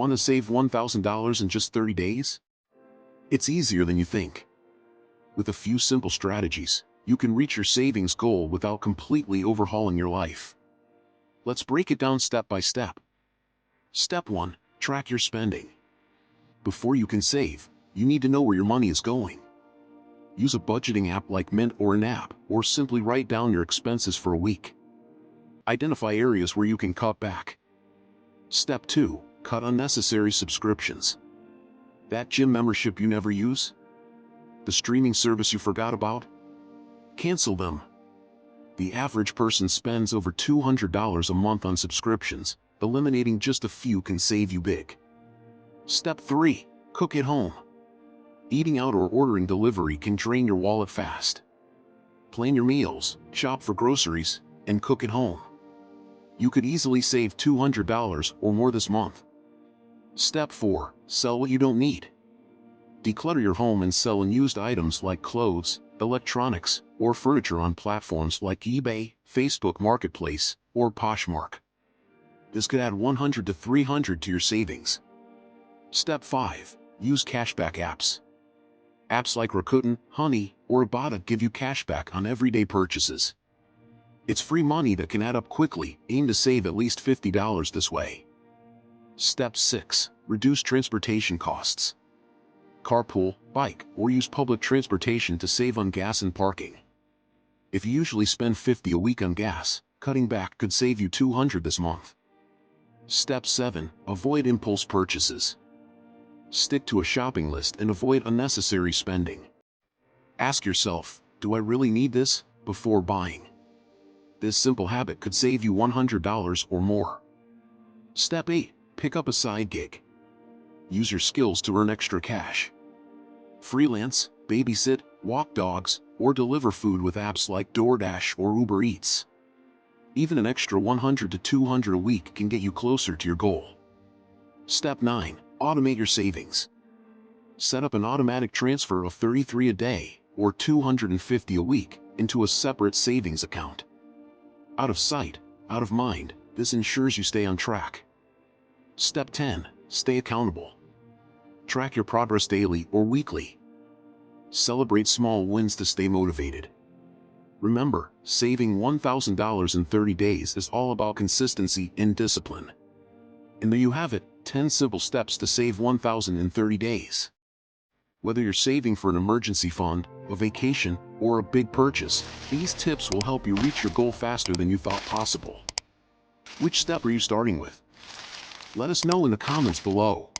Want to save $1,000 in just 30 days? It's easier than you think. With a few simple strategies, you can reach your savings goal without completely overhauling your life. Let's break it down step by step. Step 1. Track your spending. Before you can save, you need to know where your money is going. Use a budgeting app like Mint or an app, or simply write down your expenses for a week. Identify areas where you can cut back. Step 2. Cut unnecessary subscriptions. That gym membership you never use? The streaming service you forgot about? Cancel them. The average person spends over $200 a month on subscriptions. Eliminating just a few can save you big. Step 3. Cook at home. Eating out or ordering delivery can drain your wallet fast. Plan your meals, shop for groceries, and cook at home. You could easily save $200 or more this month. Step 4. Sell what you don't need. Declutter your home and sell unused items like clothes, electronics, or furniture on platforms like eBay, Facebook Marketplace, or Poshmark. This could add $100 to $300 to your savings. Step 5. Use cashback apps. Apps like Rakuten, Honey, or Ibotta give you cashback on everyday purchases. It's free money that can add up quickly. Aim to save at least $50 this way. Step 6. Reduce transportation costs. Carpool, bike, or use public transportation to save on gas and parking. If you usually spend $50 a week on gas, cutting back could save you $200 this month. Step 7. Avoid impulse purchases. Stick to a shopping list and avoid unnecessary spending. Ask yourself, do I really need this, before buying? This simple habit could save you $100 or more. Step 8. Pick up a side gig. Use your skills to earn extra cash. Freelance, babysit, walk dogs, or deliver food with apps like DoorDash or Uber Eats. Even an extra $100 to $200 a week can get you closer to your goal. Step 9. Automate your savings. Set up an automatic transfer of $33 a day, or $250 a week, into a separate savings account. Out of sight, out of mind, this ensures you stay on track. Step 10. Stay accountable. Track your progress daily or weekly. Celebrate small wins to stay motivated. Remember, saving $1,000 in 30 days is all about consistency and discipline. And there you have it, 10 simple steps to save $1,000 in 30 days. Whether you're saving for an emergency fund, a vacation, or a big purchase, these tips will help you reach your goal faster than you thought possible. Which step are you starting with? Let us know in the comments below.